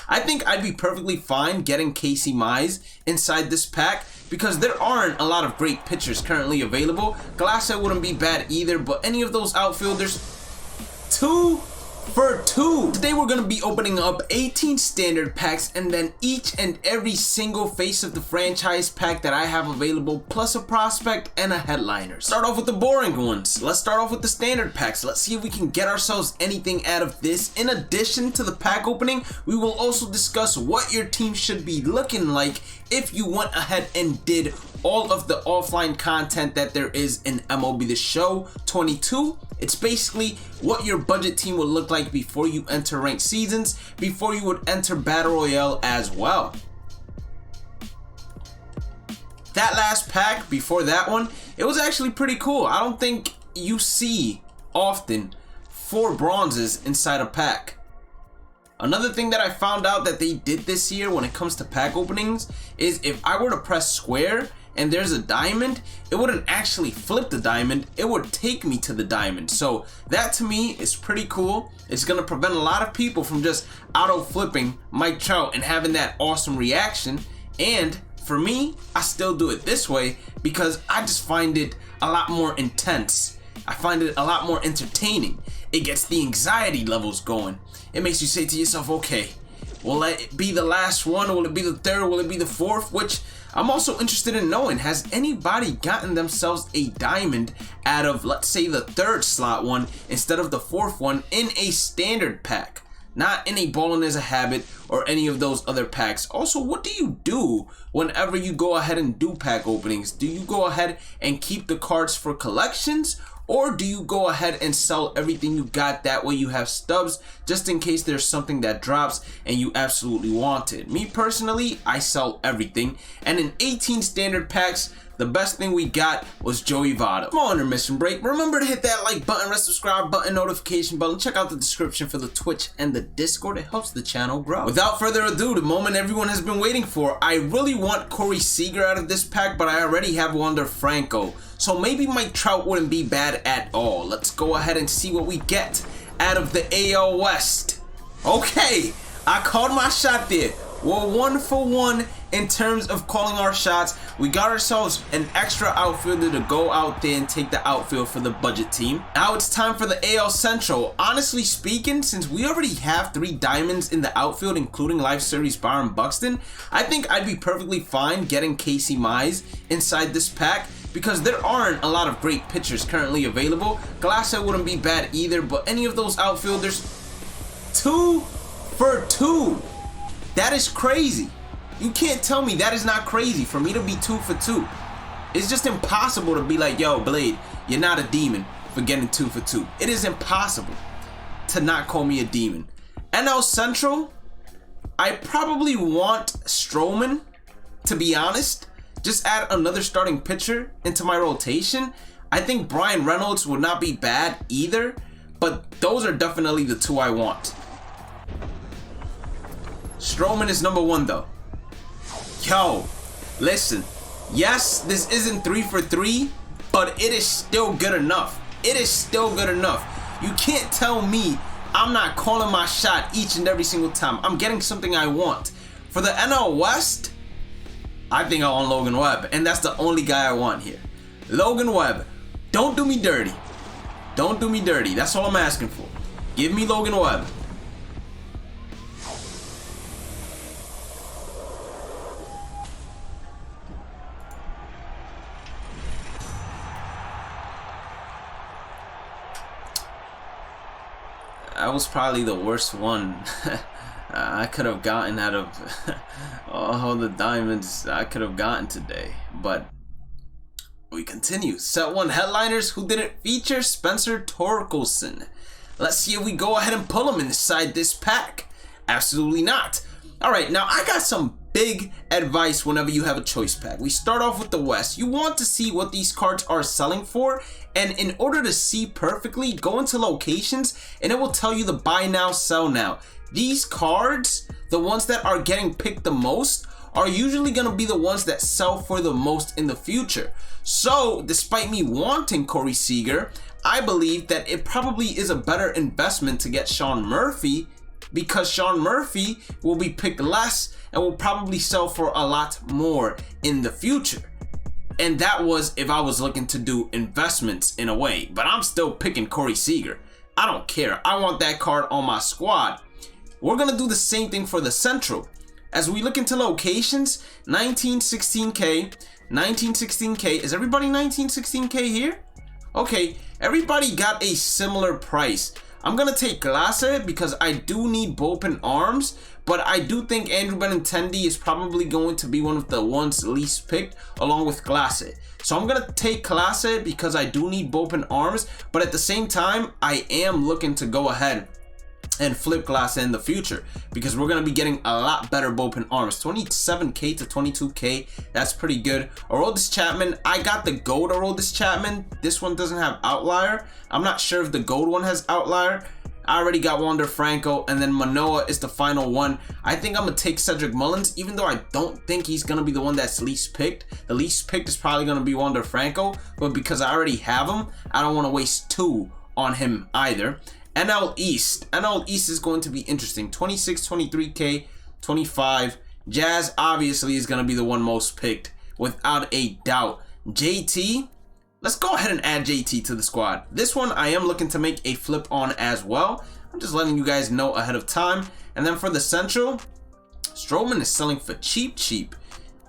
I think I'd be perfectly fine getting Casey Mize inside this pack because there aren't a lot of great pitchers currently available. Glasshead wouldn't be bad either, but any of those outfielders, 2 for 2. Today we're going to be opening up 18 standard packs and then each and every single face of the franchise pack that I have available, plus a prospect and a headliner. Start off with the boring ones. Let's start off with the standard packs. Let's see if we can get ourselves anything out of this. In addition to the pack opening, we will also discuss what your team should be looking like if you went ahead and did all of the offline content that there is in MLB The Show 22. It's basically what your budget team would look like before you enter ranked seasons, before you would enter Battle Royale as well. That last pack, before that one, it was actually pretty cool. I don't think you see often 4 bronzes inside a pack. Another thing that I found out that they did this year when it comes to pack openings is if I were to press square and there's a diamond, it wouldn't actually flip the diamond, it would take me to the diamond. So that to me is pretty cool. It's gonna prevent a lot of people from just auto flipping Mike Trout and having that awesome reaction. And for me, I still do it this way because I just find it a lot more intense. I find it a lot more entertaining. It gets the anxiety levels going. It makes you say to yourself, okay, will it be the last one? Will it be the third? Will it be the fourth? Which I'm also interested in knowing, has anybody gotten themselves a diamond out of, let's say, the 3rd slot one instead of the 4th one in a standard pack? Not in a Ballin' Is a Habit or any of those other packs. Also, what do you do whenever you go ahead and do pack openings? Do you go ahead and keep the cards for collections? Or do you go ahead and sell everything you got? That way you have stubs just in case there's something that drops and you absolutely want it. Me personally, I sell everything. And in 18 standard packs, the best thing we got was Joey Votto. Small intermission break. Remember to hit that like button, red subscribe button, notification button. Check out the description for the Twitch and the Discord. It helps the channel grow. Without further ado, the moment everyone has been waiting for. I really want Corey Seager out of this pack, but I already have Wander Franco. So maybe Mike Trout wouldn't be bad at all. Let's go ahead and see what we get out of the AL West. Okay, I called my shot there. We're 1 for 1 in terms of calling our shots. We got ourselves an extra outfielder to go out there and take the outfield for the budget team. Now it's time for the AL Central. Honestly speaking, since we already have 3 diamonds in the outfield, including Life Series Byron Buxton, I think I'd be perfectly fine getting Casey Mize inside this pack because there aren't a lot of great pitchers currently available. Glasshead wouldn't be bad either, but any of those outfielders, 2 for 2. That is crazy. You can't tell me that is not crazy for me to be 2 for 2. It's just impossible to be like, yo, Blade, you're not a demon for getting 2 for 2. It is impossible to not call me a demon. NL Central, I probably want Stroman, to be honest. Just add another starting pitcher into my rotation. I think Brian Reynolds would not be bad either, but those are definitely the 2 I want. Stroman is number 1 though. Yo, listen, yes, this isn't 3 for 3, but it is still good enough. It is still good enough. You can't tell me I'm not calling my shot each and every single time. I'm getting something I want. For the NL West, I think I want Logan Webb, and that's the only guy I want here. Logan Webb, don't do me dirty. Don't do me dirty. That's all I'm asking for. Give me Logan Webb. That was probably the worst one I could have gotten out of all the diamonds I could have gotten today. But we continue. Set 1 headliners who didn't feature Spencer Torkelson. Let's see if we go ahead and pull him inside this pack. Absolutely not. Alright, now I got some big advice whenever you have a choice pack. We start off with the West. You want to see what these cards are selling for, and in order to see perfectly, go into locations and it will tell you the buy now, sell now. These cards, the ones that are getting picked the most, are usually going to be the ones that sell for the most in the future. So despite me wanting Corey Seager, I believe that it probably is a better investment to get Sean Murphy because Sean Murphy will be picked less and will probably sell for a lot more in the future. And that was if I was looking to do investments in a way, but I'm still picking Corey Seager. I don't care. I want that card on my squad. We're going to do the same thing for the Central. As we look into locations, 1916K, 1916K. Is everybody 1916K here? Okay, everybody got a similar price. I'm going to take Glasse because I do need bullpen arms, but I do think Andrew Benintendi is probably going to be one of the ones least picked along with Glasse. So I'm going to take Glasse because I do need bullpen arms, but at the same time, I am looking to go ahead and flip Glasse in the future because we're going to be getting a lot better bullpen arms. 27K to 22K, that's pretty good. Aroldis Chapman, I got the gold Aroldis Chapman. This one doesn't have outlier. I'm not sure if the gold one has outlier. I already got Wander Franco, and then Manoah is the final one. I think I'm going to take Cedric Mullins, even though I don't think he's going to be the one that's least picked. The least picked is probably going to be Wander Franco, but because I already have him, I don't want to waste 2 on him either. NL East is going to be interesting. 26, 23K, 25. Jazz obviously is going to be the one most picked without a doubt. JT, let's go ahead and add JT to the squad. This one I am looking to make a flip on as well. I'm just letting you guys know ahead of time. And then for the Central, Stroman is selling for cheap.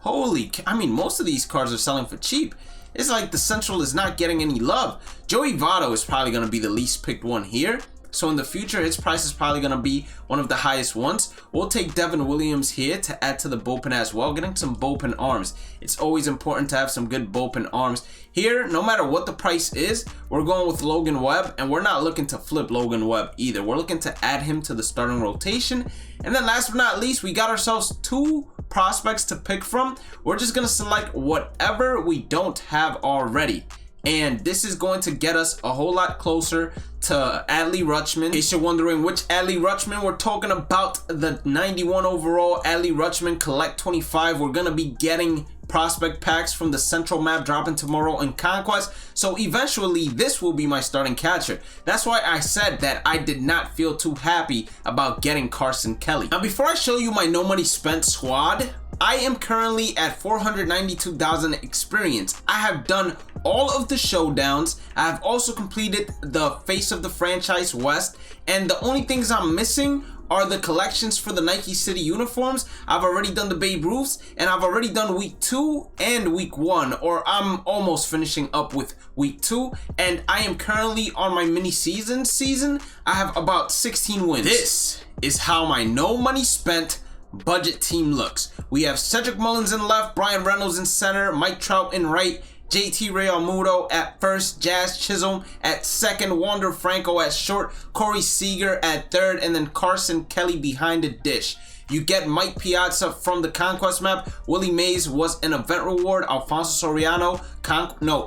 Holy, I mean, most of these cards are selling for cheap. It's like the Central is not getting any love. Joey Votto is probably going to be the least picked one here. So in the future, his price is probably going to be one of the highest ones. We'll take Devin Williams here to add to the bullpen as well, getting some bullpen arms. It's always important to have some good bullpen arms. Here, no matter what the price is, we're going with Logan Webb, and we're not looking to flip Logan Webb either. We're looking to add him to the starting rotation. And then last but not least, we got ourselves 2 prospects to pick from. We're just going to select whatever we don't have already. And this is going to get us a whole lot closer to Adley Rutschman. In case you're wondering which Adley Rutschman we're talking about, the 91 overall Adley Rutschman Collect 25. We're going to be getting prospect packs from the Central map dropping tomorrow in Conquest. So eventually this will be my starting catcher. That's why I said that I did not feel too happy about getting Carson Kelly. Now before I show you my no money spent squad, I am currently at 492,000 experience. I have done all of the showdowns. I have also completed the Face of the Franchise West, and the only things I'm missing are the collections for the Nike City uniforms. I've already done the Babe Ruths, and I've already done week 2 and week 1, or I'm almost finishing up with week 2, and I am currently on my mini season. I have about 16 wins. This is how my no money spent budget team looks. We have Cedric Mullins in left, Brian Reynolds in center, Mike Trout in right, JT Realmuto at first, Jazz Chisholm at second, Wander Franco at short, Corey Seager at third, and then Carson Kelly behind the dish. You get Mike Piazza from the Conquest map. Willie Mays was an event reward. Alfonso Soriano,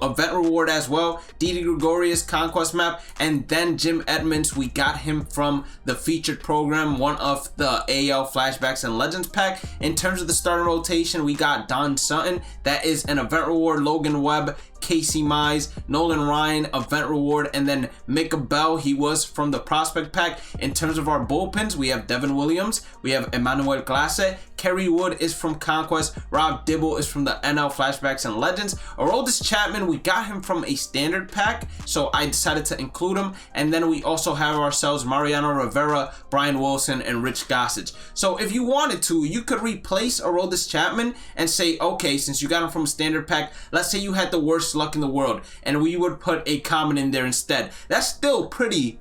event reward as well. Didi Gregorius, Conquest map. And then Jim Edmonds, we got him from the featured program, one of the AL Flashbacks and Legends pack. In terms of the starting rotation, we got Don Sutton. That is an event reward. Logan Webb, Casey Mize, Nolan Ryan, event reward, and then Micah Bell, he was from the prospect pack. In terms of our bullpens, we have Devin Williams, we have Emmanuel Glasse, Kerry Wood is from Conquest, Rob Dibble is from the NL Flashbacks and Legends. Aroldis Chapman, we got him from a standard pack, so I decided to include him. And then we also have ourselves Mariano Rivera, Brian Wilson, and Rich Gossage. So if you wanted to, you could replace Aroldis Chapman and say, okay, since you got him from a standard pack, let's say you had the worst luck in the world, and we would put a common in there instead. That's still a pretty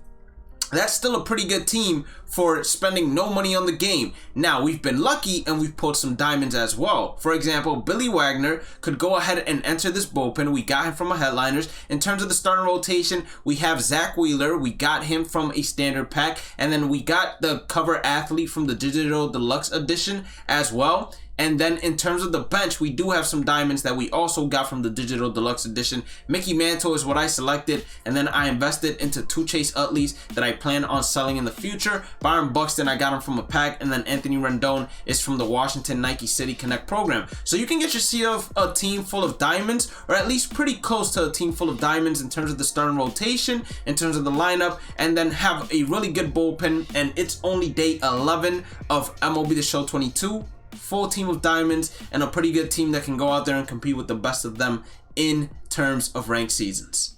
good team for spending no money on the game. Now, we've been lucky and we've pulled some diamonds as well. For example, Billy Wagner could go ahead and enter this bullpen. We got him from a headliners. In terms of the starting rotation, we have Zach Wheeler. We got him from a standard pack. And then we got the cover athlete from the Digital Deluxe Edition as well. And then in terms of the bench, we do have some diamonds that we also got from the Digital Deluxe Edition. Mickey Mantle is what I selected, and then I invested into 2 Chase Utleys that I plan on selling in the future. Byron Buxton, I got him from a pack, and then Anthony Rendon is from the Washington Nike City Connect program. So you can get yourself a team full of diamonds, or at least pretty close to a team full of diamonds in terms of the starting rotation, in terms of the lineup, and then have a really good bullpen. And it's only day 11 of MLB The Show 22. Full team of diamonds and a pretty good team that can go out there and compete with the best of them in terms of ranked seasons.